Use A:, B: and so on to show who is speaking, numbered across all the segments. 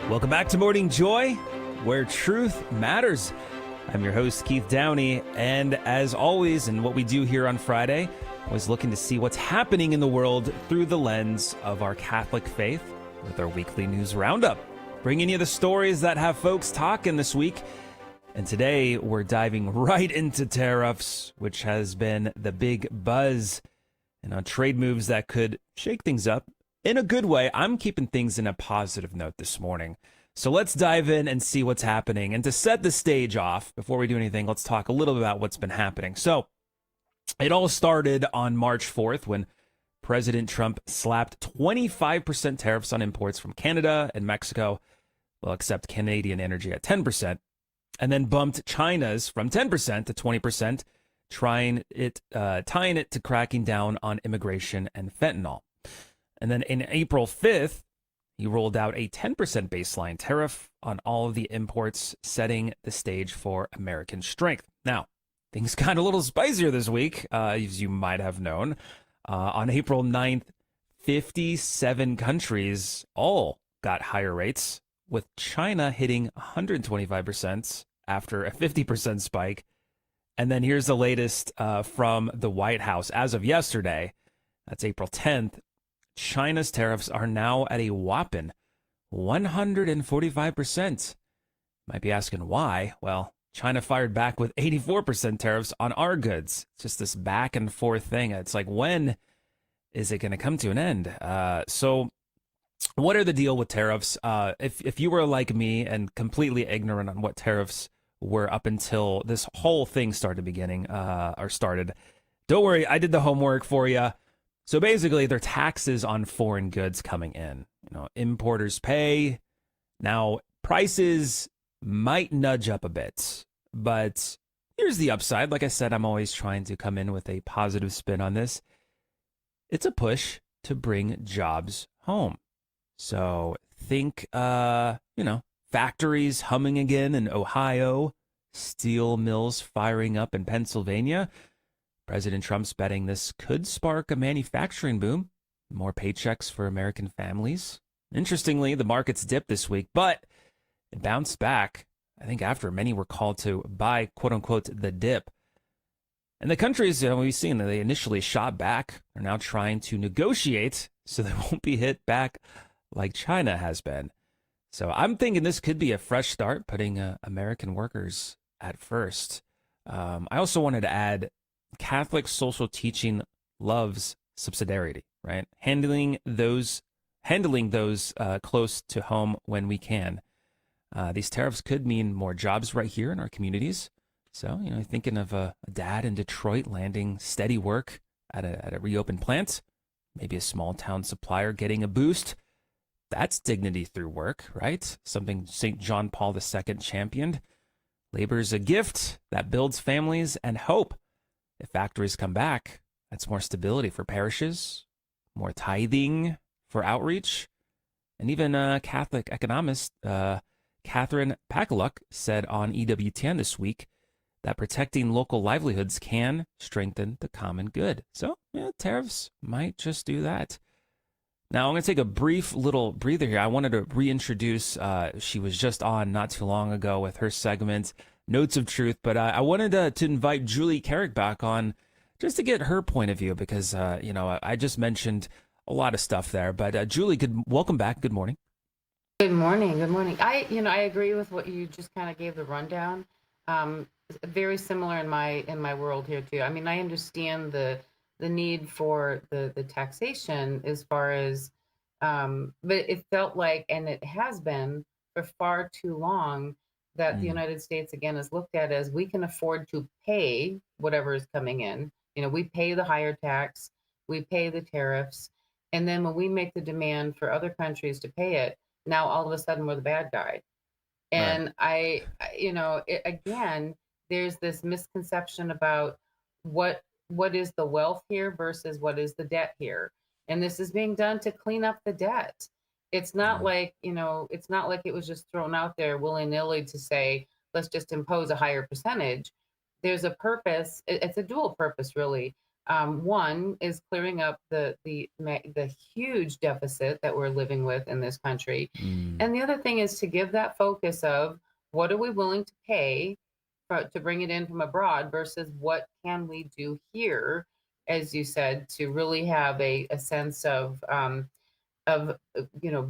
A: Welcome back to Morning Joy, where truth matters. I'm your host, Keith Downey, and as always, and what we do here on Friday, was looking to see what's happening in the world through the lens of our Catholic faith with our weekly news roundup, bringing you the stories that have folks talking this week. And today, we're diving right into tariffs, which has been the big buzz, and on trade moves that could shake things up in a good way. I'm keeping things in a positive note this morning. So let's dive in and see what's happening. And to set the stage off, before we do anything, let's talk a little bit about what's been happening. So it all started on March 4th when President Trump slapped 25% tariffs on imports from Canada and Mexico, well, except Canadian energy at 10%, and then bumped China's from 10% to 20%, tying it to cracking down on immigration and fentanyl. And then in April 5th, he rolled out a 10% baseline tariff on all of the imports, setting the stage for American strength. Now, things got a little spicier this week, as you might have known. On April 9th, 57 countries all got higher rates, with China hitting 125% after a 50% spike. And then here's the latest from the White House. As of yesterday, that's April 10th, China's tariffs are now at a whopping 145%. Might be asking why. Well, China fired back with 84% tariffs on our goods. It's just this back and forth thing. It's like, when is it going to come to an end? So what are the deal with tariffs? If you were like me and completely ignorant on what tariffs were up until this whole thing started, don't worry, I did the homework for you. So basically, they're taxes on foreign goods coming in. Importers pay. Now, prices might nudge up a bit, but here's the upside. Like I said, I'm always trying to come in with a positive spin on this. It's a push to bring jobs home. So think, factories humming again in Ohio, steel mills firing up in Pennsylvania. President Trump's betting this could spark a manufacturing boom, more paychecks for American families. Interestingly, the markets dipped this week, but it bounced back, I think, after many were called to buy, quote unquote, the dip. And the countries we've seen, they initially shot back, are now trying to negotiate so they won't be hit back like China has been. So I'm thinking this could be a fresh start, putting American workers at first. I also wanted to add, Catholic social teaching loves subsidiarity, right? Handling those close to home when we can. These tariffs could mean more jobs right here in our communities. So, thinking of a dad in Detroit landing steady work at a reopened plant, maybe a small town supplier getting a boost. That's dignity through work, right? Something St. John Paul II championed. Labor is a gift that builds families and hope. If factories come back, that's more stability for parishes, more tithing for outreach, and even Catholic economist Catherine Pakaluk said on EWTN this week that protecting local livelihoods can strengthen the common good. So, tariffs might just do that. Now, I'm going to take a brief little breather here. I wanted to reintroduce, she was just on not too long ago with her segment, Notes of Truth, but I wanted to invite Julie Carrick back on just to get her point of view because, I just mentioned a lot of stuff there. But Julie, welcome back. Good morning.
B: Good morning. Good morning. I agree with what you just kind of gave the rundown. Very similar in my world here too. I mean, I understand the need for the taxation as far as, but it felt like, and it has been for far too long, that the United States, again, is looked at as we can afford to pay whatever is coming in. We pay the higher tax, we pay the tariffs, and then when we make the demand for other countries to pay it, now all of a sudden we're the bad guy. And right. Again, there's this misconception about what is the wealth here versus what is the debt here. And this is being done to clean up the debt. It's not like, it's not like it was just thrown out there willy-nilly to say, let's just impose a higher percentage. There's a purpose. It's a dual purpose, really. One is clearing up the huge deficit that we're living with in this country,
A: Mm.
B: and the other thing is to give that focus of what are we willing to pay to bring it in from abroad versus what can we do here, as you said, to really have a sense of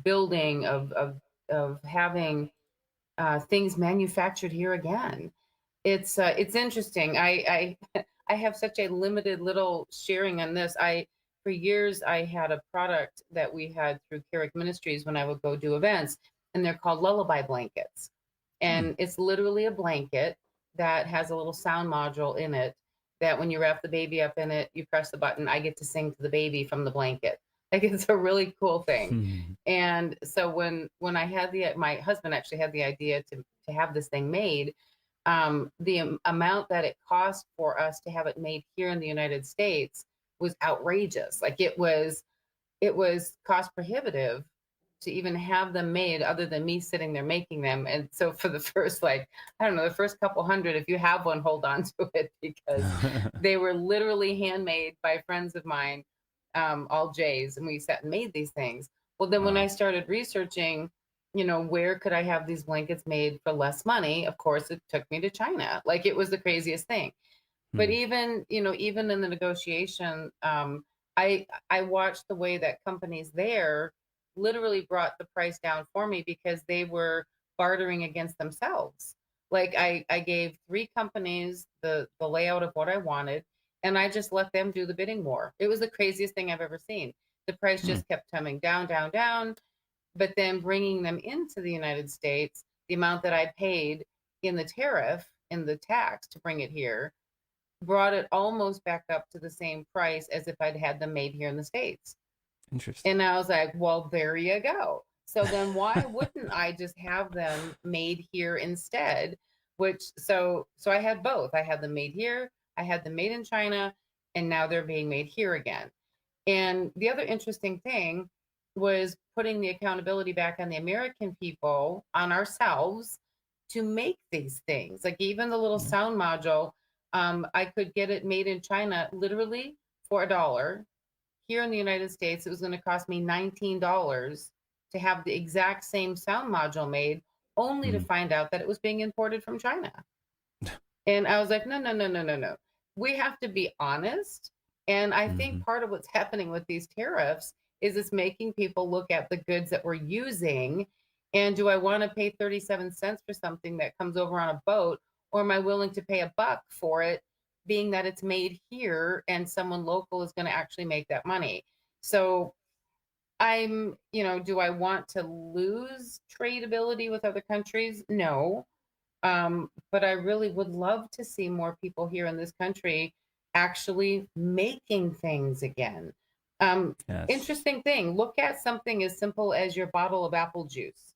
B: building of having things manufactured here again. It's interesting. I have such a limited little sharing on this. I For years I had a product that we had through Carrick Ministries when I would go do events, and they're called lullaby blankets.
A: Hmm.
B: And it's literally a blanket that has a little sound module in it that when you wrap the baby up in it, you press the button, I get to sing to the baby from the blanket. Like it's a really cool thing.
A: Hmm.
B: And so when I had my husband actually had the idea to have this thing made, the amount that it cost for us to have it made here in the United States was outrageous. Like it was cost prohibitive to even have them made other than me sitting there making them. And so for the first, like, I don't know, the first couple hundred, if you have one, hold on to it because they were literally handmade by friends of mine, all J's, and we sat and made these things. Well, then when I
A: Wow.
B: started researching, where could I have these blankets made for less money? Of course, it took me to China. Like it was the craziest thing. But
A: Hmm.
B: even in the negotiation, I watched the way that companies there literally brought the price down for me because they were bartering against themselves. Like I gave three companies the layout of what I wanted, and I just let them do the bidding war. It was the craziest thing I've ever seen. The price
A: Hmm.
B: just kept coming down, down, down. But then bringing them into the United States, the amount that I paid in the tariff, in the tax to bring it here, brought it almost back up to the same price as if I'd had them made here in the States.
A: Interesting.
B: And I was like, well, there you go. So then why wouldn't I just have them made here instead? So I had both. I had them made here, I had them made in China, and now they're being made here again. And the other interesting thing was putting the accountability back on the American people, on ourselves, to make these things. Like even the little
A: Yeah.
B: sound module, I could get it made in China literally for $1. Here in the United States, it was going to cost me $19 to have the exact same sound module made, only to
A: Hmm.
B: find out that it was being imported from China. And I was like, no, no, no, no, no, no. We have to be honest. And I think
A: Hmm.
B: part of what's happening with these tariffs is it's making people look at the goods that we're using. And do I want to pay 37 cents for something that comes over on a boat? Or am I willing to pay $1 for it, being that it's made here and someone local is going to actually make that money? So do I want to lose tradability with other countries? No. But I really would love to see more people here in this country actually making things again.
A: Yes.
B: Interesting thing, look at something as simple as your bottle of apple juice.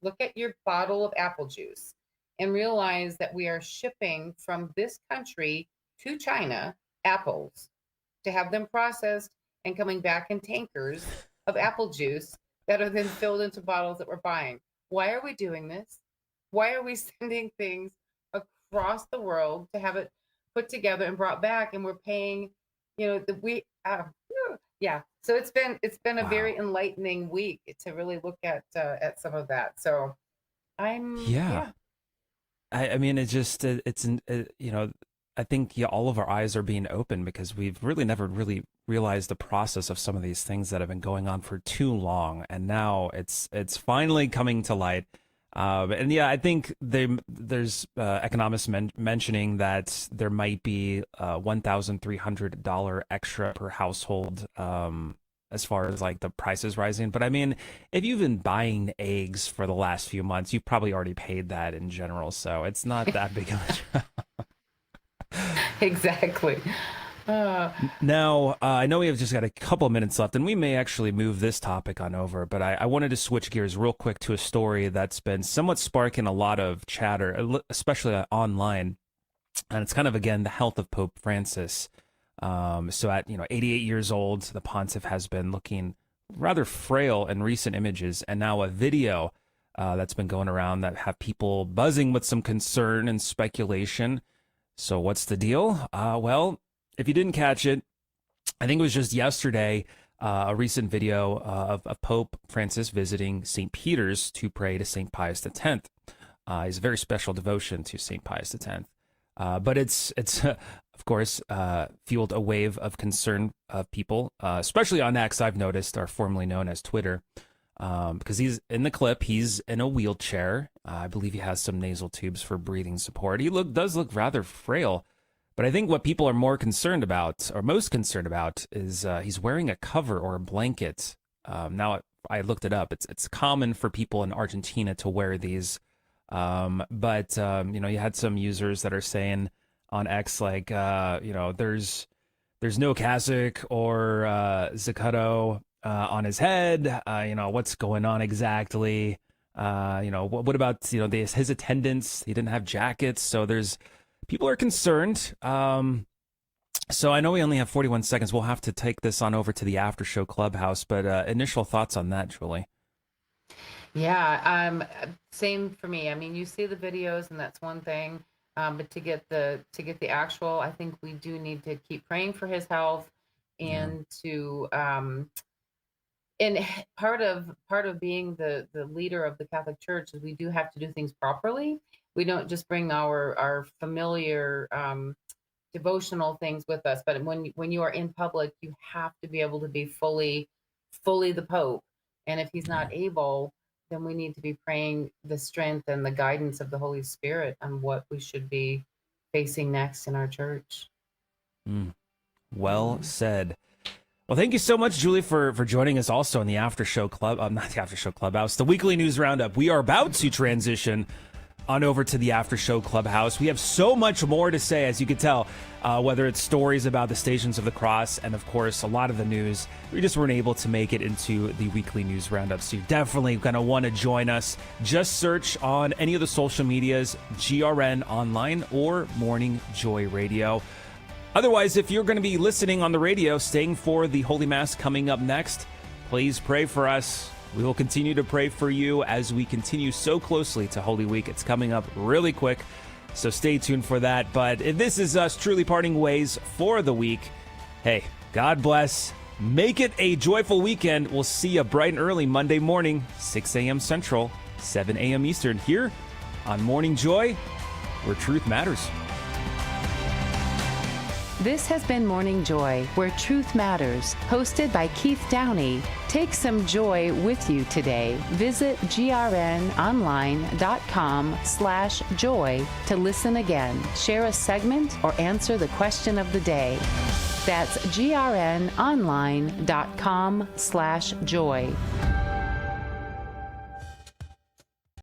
B: Look at your bottle of apple juice and realize that we are shipping from this country to China apples to have them processed and coming back in tankers of apple juice that are then filled into bottles that we're buying. Why are we doing this? Why are we sending things across the world to have it put together and brought back, and we're paying, the we yeah. So it's been a very
A: Wow.
B: enlightening week to really look at some of that. So
A: Yeah.
B: yeah.
A: I mean, it just it's I think yeah, all of our eyes are being open because we've really never really realized the process of some of these things that have been going on for too long, and now it's finally coming to light. And yeah, I think there's economists mentioning that there might be $1,300 extra per household, as far as like the prices rising. But I mean, if you've been buying eggs for the last few months, you've probably already paid that in general. So it's not that big of a
B: Exactly. Uh,
A: Now, I know we have just got a couple of minutes left, and we may actually move this topic on over, but I wanted to switch gears real quick to a story that's been somewhat sparking a lot of chatter, especially online. And it's kind of, again, the health of Pope Francis. So at, 88 years old, the pontiff has been looking rather frail in recent images, and now a video that's been going around that have people buzzing with some concern and speculation. So what's the deal? Well, if you didn't catch it, I think it was just yesterday, a recent video of Pope Francis visiting St. Peter's to pray to St. Pius X. He's a very special devotion to St. Pius X. But it's of course, fueled a wave of concern of people, especially on X, I've noticed, are formerly known as Twitter, because he's in the clip, he's in a wheelchair. I believe he has some nasal tubes for breathing support. He does look rather frail. But I think what people are more concerned about, or most concerned about, is he's wearing a cover or a blanket. Now, I looked it up. It's common for people in Argentina to wear these. But you had some users that are saying on X, like, there's no cassock or Zacuto on his head. What's going on exactly? What about, his attendants? He didn't have jackets. So people are concerned. So I know we only have 41 seconds. We'll have to take this on over to the after show clubhouse, but initial thoughts on that, Julie?
B: Yeah, same for me. I mean, you see the videos and that's one thing, but to get the actual, I think we do need to keep praying for his health and to and part of being the leader of the Catholic Church is we do have to do things properly. We don't just bring our familiar devotional things with us, but when you are in public, you have to be able to be fully the Pope. And if he's not able, then we need to be praying the strength and the guidance of the Holy Spirit on what we should be facing next in our church.
A: Well said. Well, thank you so much, Julie, for joining us also on the After Show Club, not the After Show Clubhouse, the weekly news roundup. We are about to transition on over to the After Show Clubhouse. We have so much more to say, as you can tell, whether it's stories about the Stations of the Cross and, of course, a lot of the news. We just weren't able to make it into the weekly news roundup, so you're definitely going to want to join us. Just search on any of the social medias, GRN Online or Morning Joy Radio. Otherwise, if you're going to be listening on the radio, staying for the Holy Mass coming up next, please pray for us. We will continue to pray for you as we continue so closely to Holy Week. It's coming up really quick, so stay tuned for that. But if this is us truly parting ways for the week, hey, God bless. Make it a joyful weekend. We'll see you bright and early Monday morning, 6 a.m. Central, 7 a.m. Eastern, here on Morning Joy, where truth matters.
C: This has been Morning Joy, where truth matters, hosted by Keith Downey. Take some joy with you today. Visit grnonline.com/joy to listen again, share a segment, or answer the question of the day. That's grnonline.com/joy.